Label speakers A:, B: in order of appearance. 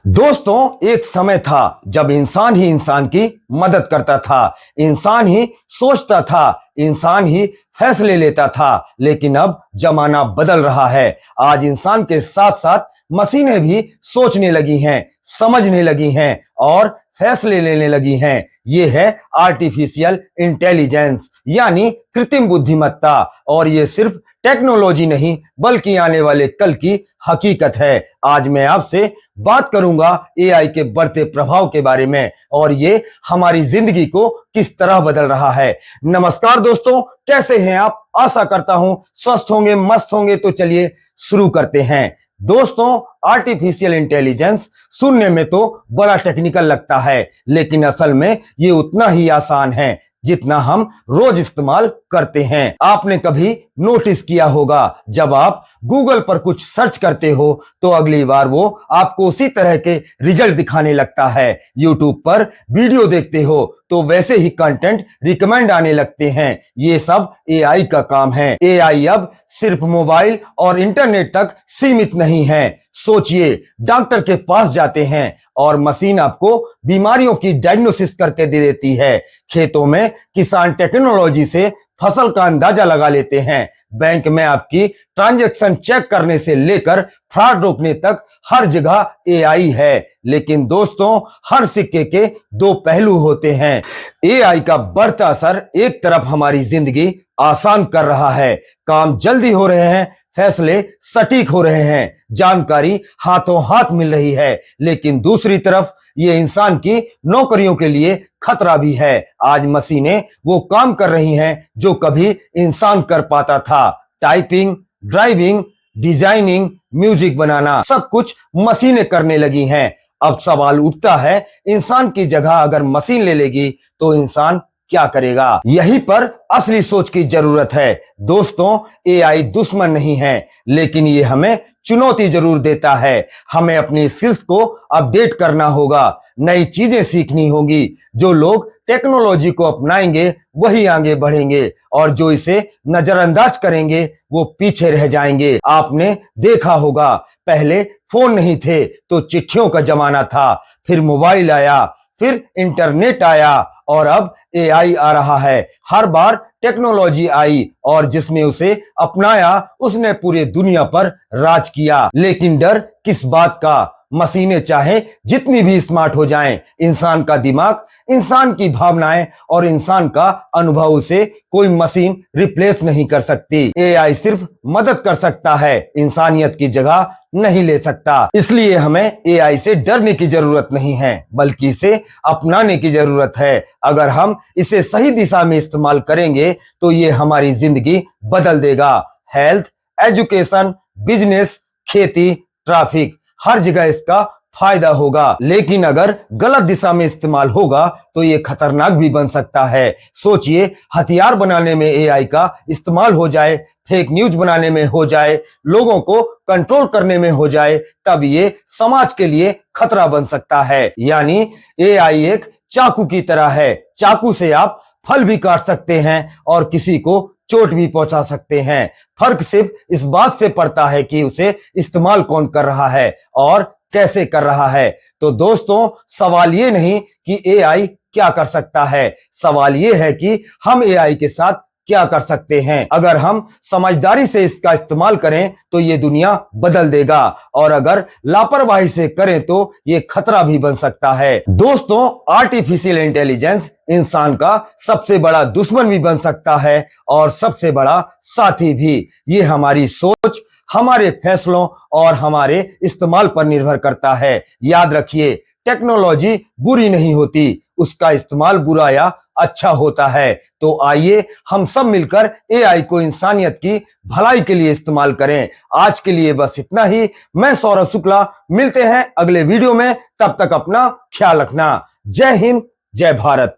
A: दोस्तों, एक समय था जब इंसान ही इंसान की मदद करता था, इंसान ही सोचता था, इंसान ही फैसले लेता था। लेकिन अब जमाना बदल रहा है। आज इंसान के साथ साथ मशीनें भी सोचने लगी हैं, समझने लगी हैं और फैसले लेने लगी हैं। ये है आर्टिफिशियल इंटेलिजेंस यानी कृत्रिम बुद्धिमत्ता। और ये सिर्फ टेक्नोलॉजी नहीं बल्कि आने वाले कल की हकीकत है। आज मैं आपसे बात करूंगा एआई के बढ़ते प्रभाव के बारे में और ये हमारी जिंदगी को किस तरह बदल रहा है। नमस्कार दोस्तों, कैसे हैं आप? आशा करता हूं स्वस्थ होंगे, मस्त होंगे। तो चलिए शुरू करते हैं। दोस्तों, आर्टिफिशियल इंटेलिजेंस सुनने में तो बड़ा टेक्निकल लगता है, लेकिन असल में ये उतना ही आसान है जितना हम रोज इस्तेमाल करते हैं। आपने कभी नोटिस किया होगा, जब आप गूगल पर कुछ सर्च करते हो तो अगली बार वो आपको उसी तरह के रिजल्ट दिखाने लगता है। यूट्यूब पर वीडियो देखते हो तो वैसे ही कंटेंट रिकमेंड आने लगते हैं। ये सब एआई का काम है। एआई अब सिर्फ मोबाइल और इंटरनेट तक सीमित नहीं है। सोचिए, डॉक्टर के पास जाते हैं और मशीन आपको बीमारियों की डायग्नोसिस करके दे देती है। खेतों में किसान टेक्नोलॉजी से फसल का अंदाजा लगा लेते हैं। बैंक में आपकी ट्रांजैक्शन चेक करने से लेकर फ्रॉड रोकने तक हर जगह एआई है। लेकिन दोस्तों, हर सिक्के के दो पहलू होते हैं। एआई का बढ़ता असर एक तरफ हमारी जिंदगी आसान कर रहा है, काम जल्दी हो रहे हैं, फैसले सटीक हो रहे हैं, जानकारी हाथों हाथ मिल रही है। लेकिन दूसरी तरफ ये इंसान की नौकरियों के लिए खतरा भी है। आज मशीनें वो काम कर रही हैं जो कभी इंसान कर पाता था। टाइपिंग, ड्राइविंग, डिजाइनिंग, म्यूजिक बनाना, सब कुछ मशीनें करने लगी हैं। अब सवाल उठता है, इंसान की जगह अगर मशीन ले लेगी तो इंसान क्या करेगा? यहीं पर असली सोच की जरूरत है। दोस्तों, एआई दुश्मन नहीं है, लेकिन ये हमें चुनौती जरूर देता है। हमें अपनी स्किल्स को अपडेट करना होगा, नई चीजें सीखनी होगी। जो लोग टेक्नोलॉजी को अपनाएंगे वही आगे बढ़ेंगे और जो इसे नजरअंदाज करेंगे वो पीछे रह जाएंगे। आपने देखा होगा, पहले फोन नहीं थे तो चिट्ठियों का जमाना था, फिर मोबाइल आया, फिर इंटरनेट आया और अब एआई आ रहा है। हर बार टेक्नोलॉजी आई और जिसने उसे अपनाया उसने पूरी दुनिया पर राज किया। लेकिन डर किस बात का? मशीनें चाहे जितनी भी स्मार्ट हो जाएं, इंसान का दिमाग, इंसान की भावनाएं और इंसान का अनुभव से कोई मशीन रिप्लेस नहीं कर सकती। एआई सिर्फ मदद कर सकता है, इंसानियत की जगह नहीं ले सकता। इसलिए हमें एआई से डरने की जरूरत नहीं है, बल्कि इसे अपनाने की जरूरत है। अगर हम इसे सही दिशा में इस्तेमाल करेंगे तो ये हमारी जिंदगी बदल देगा। हेल्थ, एजुकेशन, बिजनेस, खेती, ट्रैफिक, हर जगह इसका फायदा होगा। लेकिन अगर गलत दिशा में इस्तेमाल होगा तो ये खतरनाक भी बन सकता है। सोचिए, हथियार बनाने में एआई का इस्तेमाल हो जाए, फेक न्यूज बनाने में हो जाए, लोगों को कंट्रोल करने में हो जाए, तब ये समाज के लिए खतरा बन सकता है। यानी एआई एक चाकू की तरह है। चाकू से आप फल भी काट सकते हैं और किसी को चोट भी पहुंचा सकते हैं। फर्क सिर्फ इस बात से पड़ता है कि उसे इस्तेमाल कौन कर रहा है और कैसे कर रहा है। तो दोस्तों, सवाल ये नहीं कि एआई क्या कर सकता है, सवाल ये है कि हम एआई के साथ क्या कर सकते हैं। अगर हम समझदारी से इसका इस्तेमाल करें तो ये दुनिया बदल देगा और अगर लापरवाही से करें तो ये खतरा भी बन सकता है। दोस्तों, आर्टिफिशियल इंटेलिजेंस इंसान का सबसे बड़ा दुश्मन भी बन सकता है और सबसे बड़ा साथी भी। ये हमारी सोच, हमारे फैसलों और हमारे इस्तेमाल पर निर्भर करता है। याद रखिए, टेक्नोलॉजी बुरी नहीं होती, उसका इस्तेमाल बुरा या अच्छा होता है। तो आइए हम सब मिलकर एआई को इंसानियत की भलाई के लिए इस्तेमाल करें। आज के लिए बस इतना ही। मैं सौरभ शुक्ला, मिलते हैं अगले वीडियो में। तब तक अपना ख्याल रखना। जय हिंद, जय भारत।